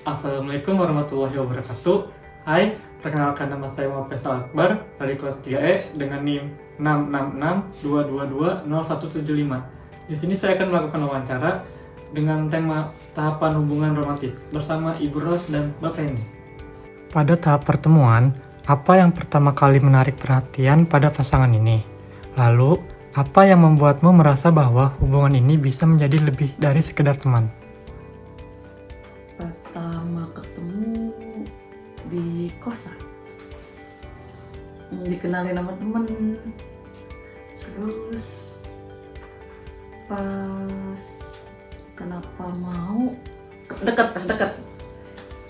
Assalamualaikum warahmatullahi wabarakatuh. Hai, perkenalkan nama saya Muhammad Faisal Akbar dari kelas 3E dengan NIM 66622200175. Di sini saya akan melakukan wawancara dengan tema tahapan hubungan romantis bersama Ibu Ros dan Bapak Hendy. Pada tahap pertemuan, apa yang pertama kali menarik perhatian pada pasangan ini? Lalu, apa yang membuatmu merasa bahwa hubungan ini bisa menjadi lebih dari sekedar teman? Pertama ketemu di kosan, dikenalin sama temen, terus pas kenapa mau pas deket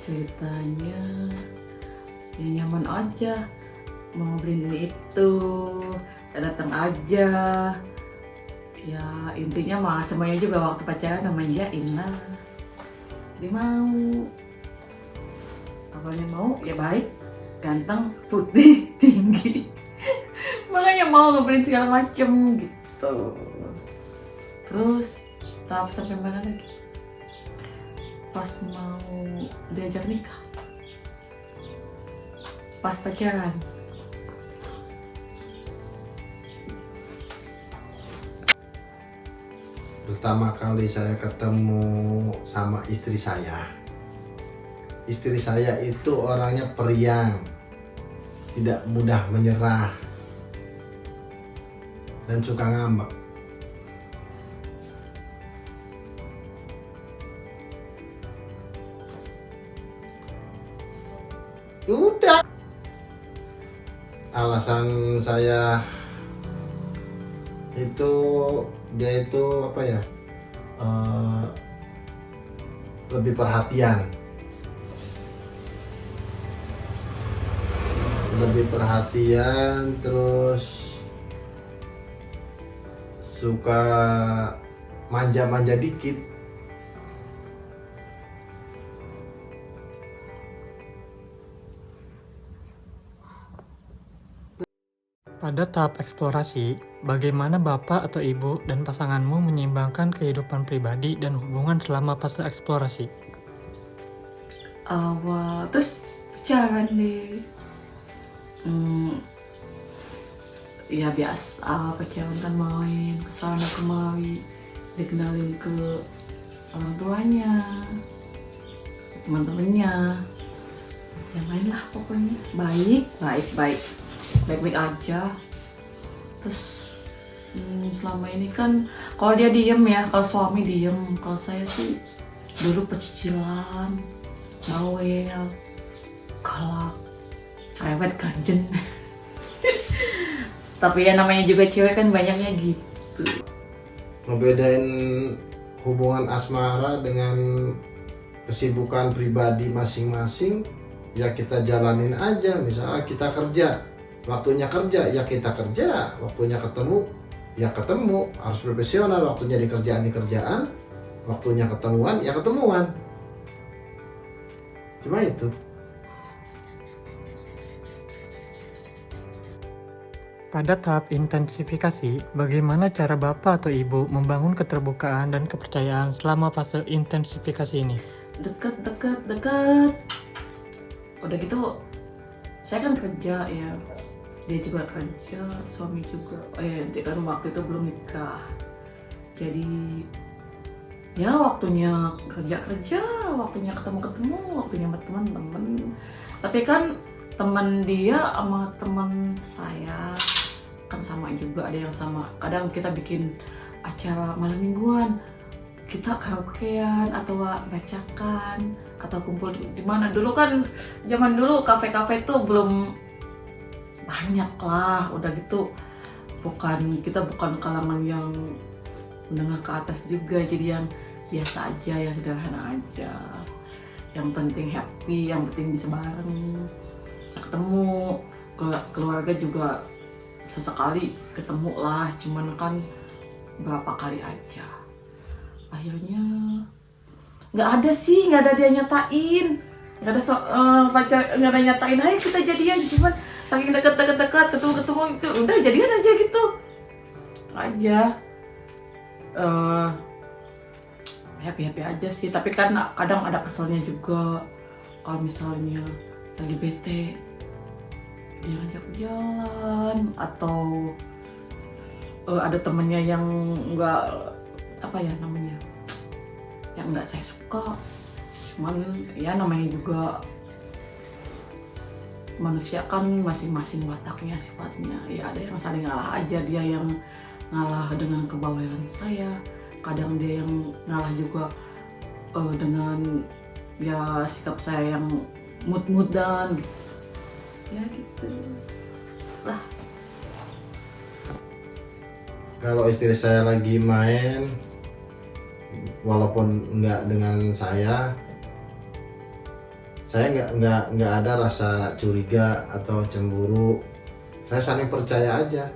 ceritanya ya nyaman aja, mau beliin ini itu, datang aja ya, intinya mah semuanya juga waktu pacaran namanyain lah. Dia mau, awalnya mau ya baik, ganteng, putih, tinggi, makanya mau ngebeliin segala macem gitu. Terus tahap sampai mana lagi? Pas mau diajak nikah, pas pacaran. Pertama kali saya ketemu sama istri saya itu orangnya periang, tidak mudah menyerah, dan suka ngambek. Udah, alasan saya itu dia itu apa ya, lebih perhatian, terus suka manja-manja dikit. Pada tahap eksplorasi, bagaimana Bapak atau Ibu dan pasanganmu menyeimbangkan kehidupan pribadi dan hubungan selama fase eksplorasi? Awal terus pacaran deh. Ya biasa pacaran kan, main kesana kemari, dikenalin ke orang tuanya, teman-temannya, yang main lah pokoknya. Baik aja. Terus selama ini kan kalau dia diem ya, kalau suami diem, kalau saya sih dulu pecicilan, bawel, galak, cerewet, ganjen. Tapi ya namanya juga cewek kan banyaknya gitu. Ngebedain hubungan asmara dengan kesibukan pribadi masing-masing ya kita jalanin aja. Misalnya kita kerja, waktunya kerja ya kita kerja, waktunya ketemu ya ketemu, harus profesional. Waktunya di kerjaan, waktunya ketemuan ya ketemuan. Cuma itu. Pada tahap intensifikasi, bagaimana cara Bapak atau Ibu membangun keterbukaan dan kepercayaan selama fase intensifikasi ini? Deket. Udah gitu, saya kan kerja ya, dia juga kerja, suami juga. Dia kan waktu itu belum nikah, jadi ya waktunya kerja, waktunya ketemu, waktunya sama teman-teman. Tapi kan teman dia sama teman saya kan sama juga, ada yang sama. Kadang kita bikin acara malam mingguan, kita karaokean atau bacakan atau kumpul di mana. Dulu kan zaman dulu kafe-kafe tuh belum banyak lah, udah gitu kita bukan kalangan yang menengah ke atas juga, jadi yang biasa aja, yang sederhana aja, yang penting happy, yang penting bisa bareng, bisa ketemu. Keluarga juga sesekali ketemu lah, cuman kan berapa kali aja. Akhirnya nggak ada dia nyatain, nggak ada pacar, nggak ada nyatain ayo kita jadian, cuman saking dekat ketemu udah jadian aja gitu aja. happy aja sih, tapi kan kadang ada keselnya juga. Kalau misalnya lagi bete dia ngajak jalan, atau ada temennya yang nggak, apa ya namanya, yang nggak saya suka. Cuman ya namanya juga manusia kan masing-masing wataknya, sifatnya. Ya ada yang saling ngalah aja, dia yang ngalah dengan kebawelan saya, kadang dia yang ngalah juga dengan ya sikap saya yang mut-mutan gitu. Ya gitu lah. Kalau istri saya lagi main, walaupun nggak dengan saya nggak ada rasa curiga atau cemburu. Saya saling percaya aja,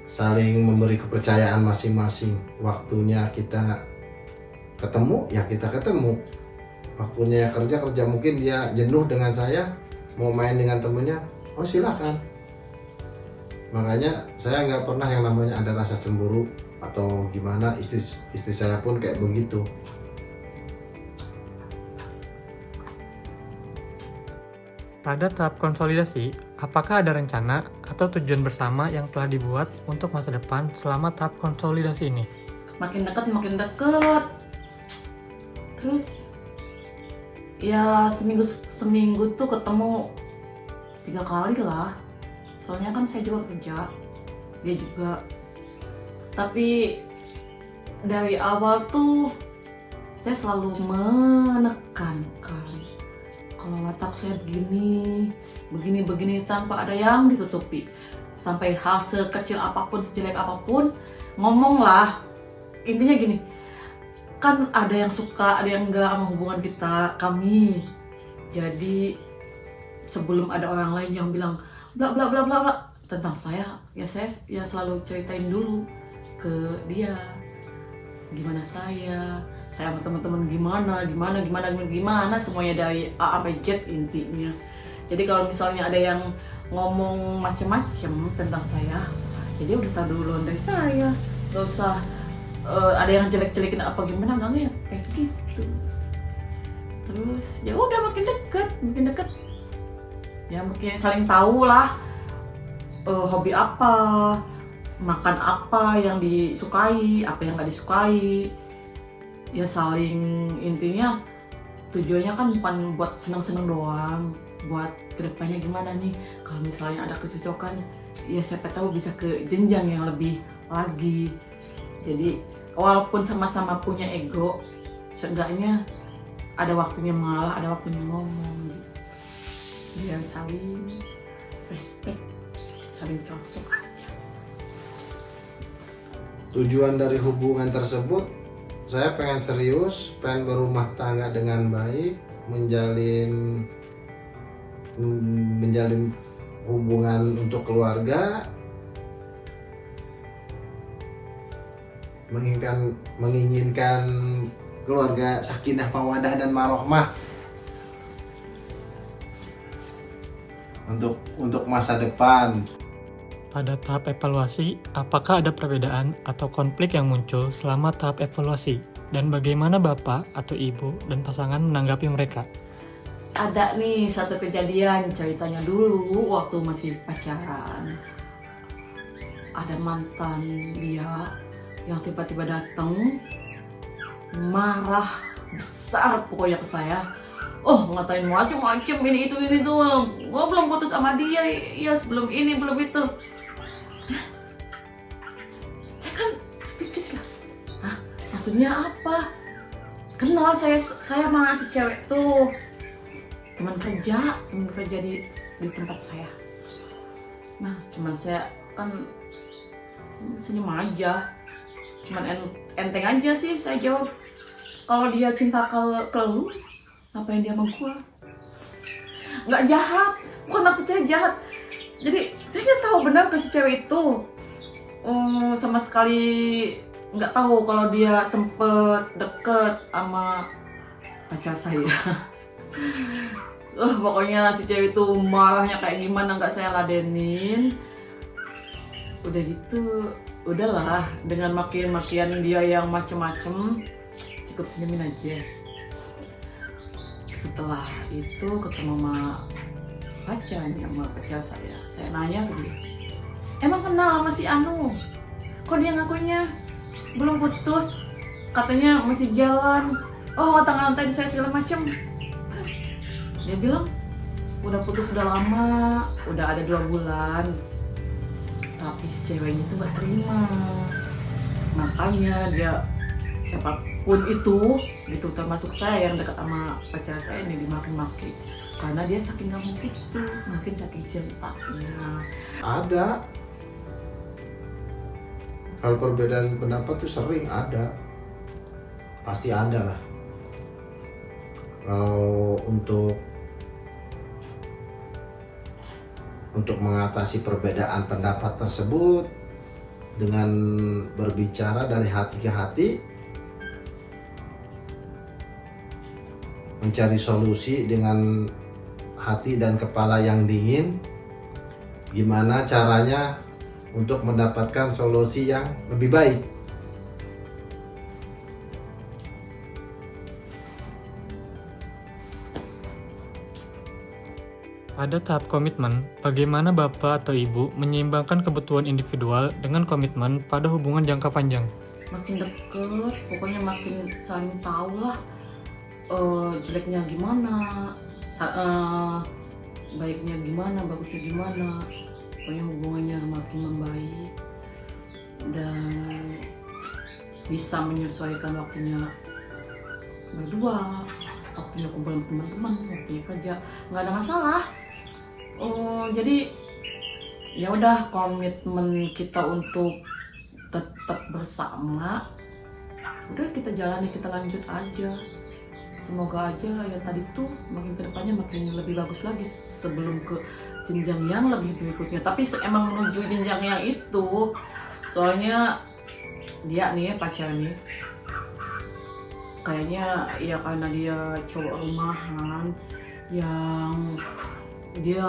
saling memberi kepercayaan masing-masing. Waktunya kita ketemu ya kita ketemu, waktunya kerja, mungkin dia jenuh dengan saya mau main dengan temennya, oh silahkan. Makanya saya nggak pernah yang namanya ada rasa cemburu atau gimana. Istri saya pun kayak begitu. Pada tahap konsolidasi, apakah ada rencana atau tujuan bersama yang telah dibuat untuk masa depan selama tahap konsolidasi ini? Makin dekat. Terus ya seminggu tuh ketemu 3 kali lah. Soalnya kan saya juga kerja, dia juga. Tapi dari awal tuh saya selalu menekankan kalau watak saya begini tanpa ada yang ditutupi. Sampai hal sekecil apapun, sejelek apapun, ngomonglah. Intinya gini, kan ada yang suka, ada yang enggak sama hubungan kami. Jadi sebelum ada orang lain yang bilang bla bla bla bla bla tentang saya ya selalu ceritain dulu ke dia gimana saya sama teman-teman gimana semuanya dari A sampai Z intinya. Jadi kalau misalnya ada yang ngomong macem-macem tentang saya, jadi udah tahu duluan dari saya, nggak usah ada yang jelek-jelekin apa gimana, nggak ngeliat kayak gitu. Terus ya udah makin deket ya, mungkin saling tahu lah hobi apa, makan apa yang disukai, apa yang nggak disukai. Ya saling, intinya tujuannya kan bukan buat seneng-seneng doang, buat kedepannya gimana nih. Kalau misalnya ada kecocokan, ya siapa tahu bisa ke jenjang yang lebih lagi. Jadi walaupun sama-sama punya ego, seenggaknya ada waktunya mengalah, ada waktunya ngomong. Biar saling respect, saling cocok aja. Tujuan dari hubungan tersebut, saya pengen serius, pengen berumah tangga dengan baik, menjalin hubungan untuk keluarga, menginginkan keluarga sakinah mawaddah dan marohmah untuk masa depan. Pada tahap evaluasi, apakah ada perbedaan atau konflik yang muncul selama tahap evaluasi? Dan bagaimana Bapak atau Ibu dan pasangan menanggapi mereka? Ada nih satu kejadian, ceritanya dulu waktu masih pacaran. Ada mantan dia yang tiba-tiba datang, marah besar pokoknya ke saya. Oh, ngatain macem-macem, ini tuh. Gua belum putus sama dia, ya sebelum ini, belum itu. Saya kan speechless lah. Hah, maksudnya apa? Kenal saya sama si cewek tuh. Teman kerja di tempat saya. Nah, cuman saya kan senyum aja. Cuman enteng aja sih saya jawab. Kalau dia cinta ke lu, ngapain dia sama gua? Nggak jahat, bukan maksud saya jahat. Jadi saya nggak tahu benar ke si cewek itu. Sama sekali nggak tahu kalau dia sempet deket sama pacar saya. Pokoknya si cewek itu marahnya kayak gimana nggak saya ladenin. Udah gitu, udahlah, dengan makian-makian dia yang macem-macem cukup senyumin aja. Setelah itu ketemu sama pacar saya nanya ke dia, emang kenal sama si Anu? Kok dia ngakunya belum putus, katanya masih jalan, oh ngata-ngatain saya segala macem. Dia bilang udah putus udah lama, udah ada 2 bulan, tapi si ceweknya itu gak terima. Makanya dia, siapapun itu gitu, termasuk saya yang dekat sama pacar saya ini, dimaki-maki karena dia saking gak mau putus, semakin saking cintanya. Ada. Kalau perbedaan pendapat tuh sering ada, pasti ada lah. Kalau untuk mengatasi perbedaan pendapat tersebut dengan berbicara dari hati ke hati, mencari solusi dengan hati dan kepala yang dingin, gimana caranya untuk mendapatkan solusi yang lebih baik. Pada tahap komitmen, bagaimana Bapak atau Ibu menyeimbangkan kebutuhan individual dengan komitmen pada hubungan jangka panjang? Makin deket, pokoknya makin saling tahu lah, jeleknya gimana, baiknya gimana, bagusnya gimana. Pokoknya hubungannya makin membaik dan bisa menyesuaikan waktunya berdua, waktunya kumpul sama teman-teman, waktunya kerja, nggak ada masalah. Jadi ya udah, komitmen kita untuk tetap bersama, udah kita jalani, kita lanjut aja. Semoga aja yang tadi tuh makin kedepannya makin lebih bagus lagi sebelum ke jenjang yang lebih berikutnya. Tapi emang menuju jenjang yang itu, soalnya dia nih, pacar nih, kayaknya ya karena dia cowok rumahan yang dia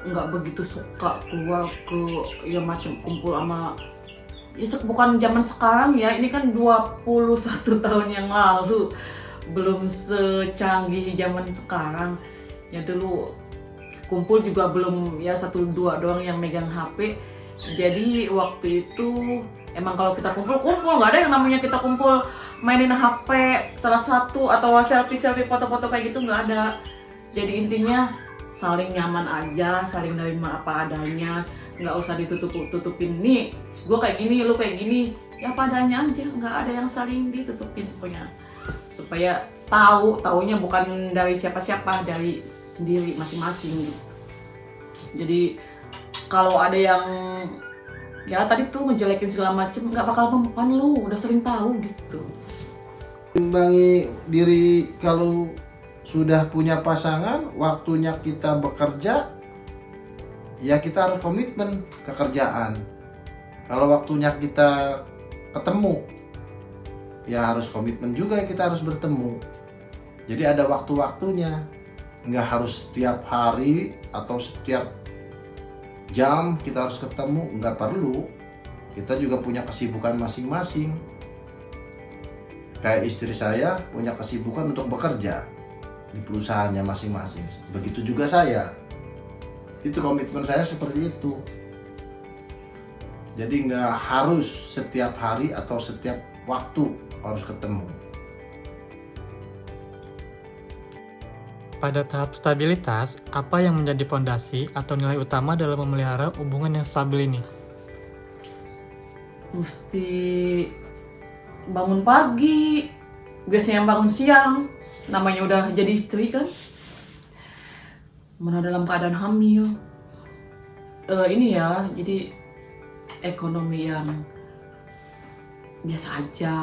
nggak begitu suka keluar ke ya macam kumpul sama ya, bukan zaman sekarang ya, ini kan 21 tahun yang lalu, belum secanggih zaman sekarang ya. Dulu kumpul juga belum ya 1-2 doang yang megang HP. Jadi waktu itu emang kalau kita kumpul nggak ada yang namanya kita kumpul mainin HP salah satu atau selfie foto-foto kayak gitu, nggak ada. Jadi intinya saling nyaman aja, saling nerima apa adanya, nggak usah ditutupin nih gue kayak gini, lu kayak gini, ya apa adanya aja, nggak ada yang saling ditutupin pokoknya, supaya taunya bukan dari siapa-siapa, dari sendiri masing-masing gitu. Jadi kalau ada yang ya tadi tuh ngejelekin segala macem, nggak bakal mempan, lu udah sering tahu gitu. Imbangi diri. Kalau sudah punya pasangan, waktunya kita bekerja, ya kita harus komitmen ke kerjaan. Kalau waktunya kita ketemu, ya harus komitmen juga, kita harus bertemu. Jadi ada waktu-waktunya, nggak harus setiap hari atau setiap jam kita harus ketemu, nggak perlu. Kita juga punya kesibukan masing-masing. Kayak istri saya punya kesibukan untuk bekerja di perusahaannya masing-masing. Begitu juga saya. Itu komitmen saya seperti itu. Jadi nggak harus setiap hari atau setiap waktu harus ketemu. Pada tahap stabilitas, apa yang menjadi fondasi atau nilai utama dalam memelihara hubungan yang stabil ini? Mesti bangun pagi, biasanya bangun siang, namanya udah jadi istri kan. Mana dalam keadaan hamil, ini ya, jadi ekonomi yang biasa aja,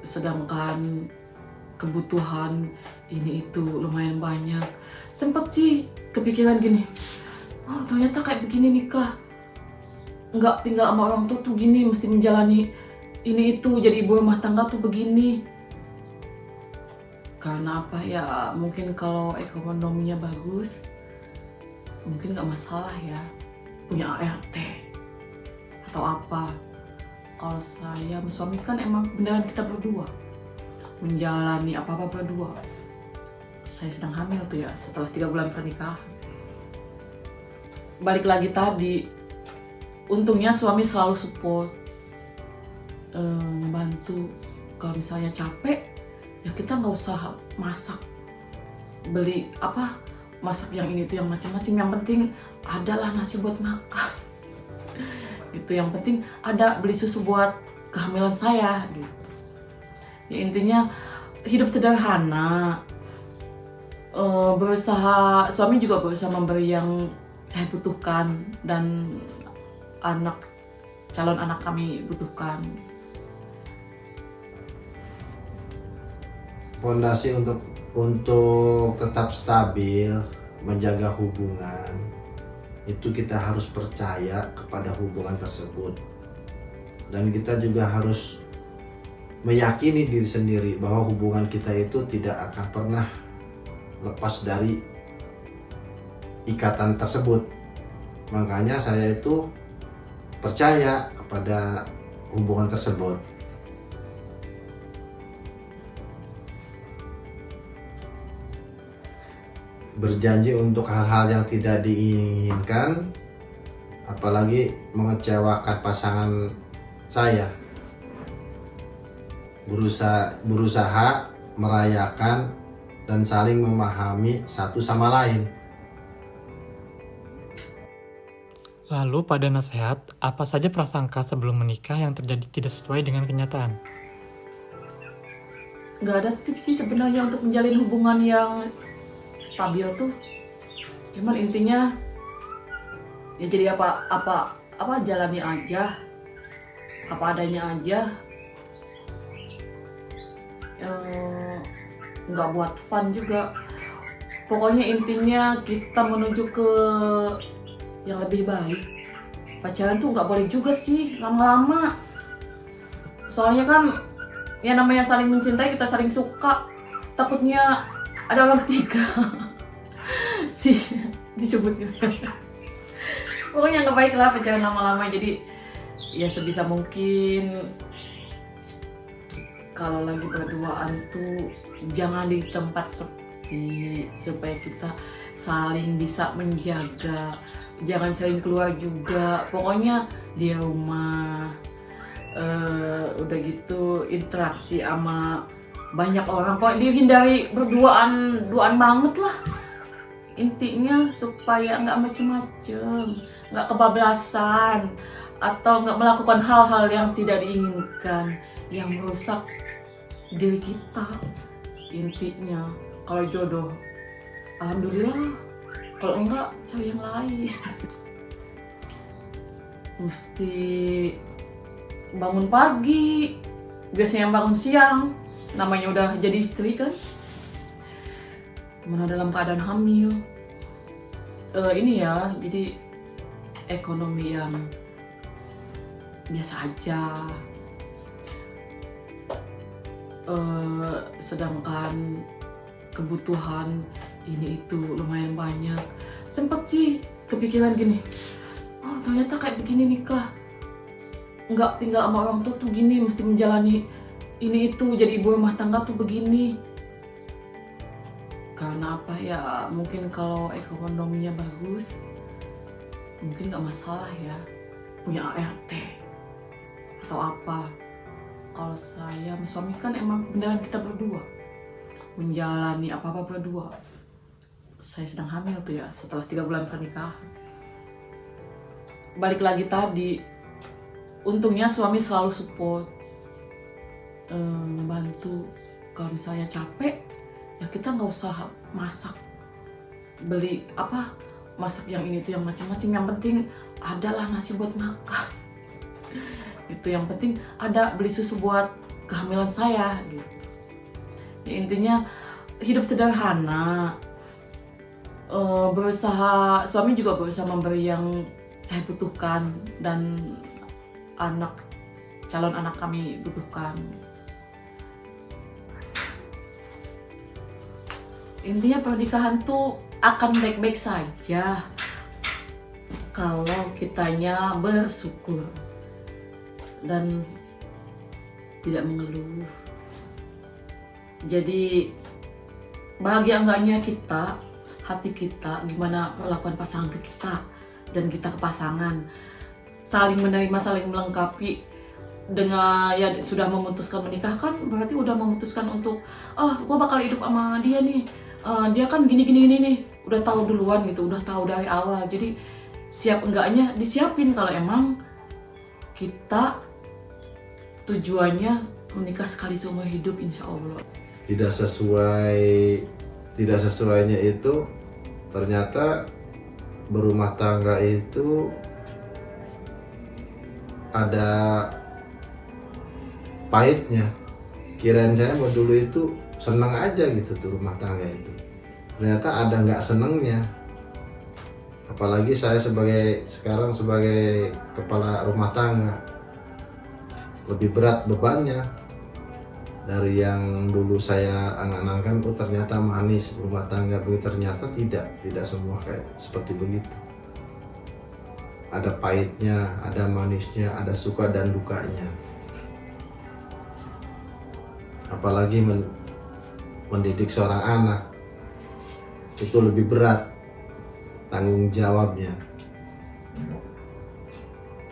sedangkan kebutuhan ini itu lumayan banyak. Sempet sih kepikiran gini, oh ternyata kayak begini nikah, nggak tinggal sama orang tua tuh gini, mesti menjalani ini itu, jadi ibu rumah tangga tuh begini. Karena apa ya, mungkin kalau ekonominya bagus mungkin nggak masalah ya. punya ART atau apa. Kalau saya sama suami kan emang beneran kita berdua menjalani apa-apa berdua. Saya sedang hamil tuh ya setelah 3 bulan pernikahan. Balik lagi tadi, untungnya suami selalu support, bantu. Kalau misalnya capek, ya kita nggak usah masak, beli masak yang ini tuh yang macam-macam. Yang penting adalah nasi buat makan. Itu yang penting ada, beli susu buat kehamilan saya gitu. Ya intinya hidup sederhana. Suami juga berusaha memberi yang saya butuhkan dan calon anak kami butuhkan. Fondasi untuk tetap stabil menjaga hubungan itu kita harus percaya kepada hubungan tersebut, dan kita juga harus meyakini diri sendiri bahwa hubungan kita itu tidak akan pernah lepas dari ikatan tersebut. Makanya saya itu percaya kepada hubungan tersebut. Berjanji untuk hal-hal yang tidak diinginkan, apalagi mengecewakan pasangan saya. Berusaha merayakan dan saling memahami satu sama lain. Lalu pada nasihat, apa saja prasangka sebelum menikah yang terjadi tidak sesuai dengan kenyataan? Nggak ada tips sih sebenarnya untuk menjalin hubungan yang stabil tuh. Cuman intinya ya jadi apa jalani aja, apa adanya aja. Nggak buat fun juga. Pokoknya intinya kita menuju ke yang lebih baik. Pacaran tuh nggak boleh juga sih lama-lama. Soalnya kan ya namanya saling mencintai, kita saling suka, takutnya ada orang ketiga sih disebutnya. Pokoknya nggak baik lah pacaran lama-lama. Jadi ya sebisa mungkin kalau lagi berduaan tuh jangan di tempat sepi, supaya kita saling bisa menjaga. Jangan sering keluar juga, pokoknya di rumah. Udah gitu interaksi sama banyak orang, kok dihindari duaan banget lah. Intinya supaya nggak macem-macem, nggak kebablasan, atau nggak melakukan hal-hal yang tidak diinginkan yang merusak diri kita. Intinya kalau jodoh alhamdulillah, kalau enggak cari yang lain. Mesti bangun pagi, biasanya bangun siang, namanya udah jadi istri kan, mana dalam keadaan hamil. Ini ya, jadi ekonomi yang biasa aja. Sedangkan kebutuhan ini itu lumayan banyak. Sempet sih kepikiran gini, oh ternyata kayak begini nikah, nggak tinggal sama orang tua tuh gini, mesti menjalani ini itu, jadi ibu rumah tangga tuh begini. Karena apa ya, mungkin kalau ekonominya bagus mungkin nggak masalah ya punya ART atau apa. Kalau saya sama suami kan emang beneran kita berdua menjalani apa-apa berdua. Saya sedang hamil tuh ya setelah 3 bulan pernikahan. Balik lagi tadi, untungnya suami selalu support, bantu. Kalau misalnya capek, ya kita nggak usah masak, beli masak yang ini tuh yang macam-macam. Yang penting adalah nasi buat makan. Itu yang penting ada, beli susu buat kehamilan saya gitu. Ya intinya hidup sederhana. Suami juga berusaha memberi yang saya butuhkan dan calon anak kami butuhkan. Intinya pernikahan tuh akan baik-baik saja kalau kitanya bersyukur dan tidak mengeluh. Jadi bahagia enggaknya kita, hati kita, gimana perlakuan pasangan ke kita dan kita ke pasangan, saling menerima, saling melengkapi. Dengan ya sudah memutuskan menikah kan berarti udah memutuskan untuk gue bakal hidup sama dia nih, dia kan gini nih, udah tahu duluan gitu, udah tahu dari awal. Jadi siap enggaknya disiapin kalau emang kita tujuannya menikah sekali seumur hidup, insya Allah. Tidak sesuainya itu ternyata berumah tangga itu ada pahitnya. Kirain saya mau dulu itu seneng aja gitu tuh rumah tangga itu, ternyata ada nggak senengnya. Apalagi saya sekarang sebagai kepala rumah tangga, lebih berat bebannya dari yang dulu saya angan-angan. Ternyata manis rumah tangga, begitu ternyata tidak semua kayak seperti begitu. Ada pahitnya, ada manisnya, ada suka dan dukanya. Apalagi mendidik seorang anak itu lebih berat tanggung jawabnya.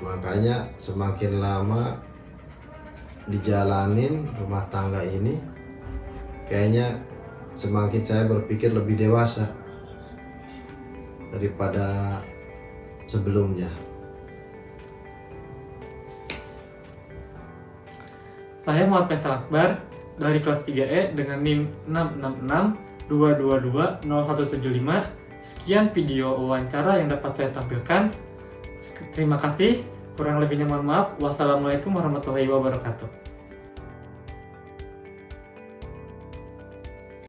Makanya semakin lama dijalanin rumah tangga ini, kayaknya semakin saya berpikir lebih dewasa daripada sebelumnya. Saya Muhammad Faisal Akbar dari kelas 3E dengan NIM 66622200175. Sekian video wawancara yang dapat saya tampilkan. Terima kasih. Kurang lebihnya mohon maaf. Wassalamualaikum warahmatullahi wabarakatuh.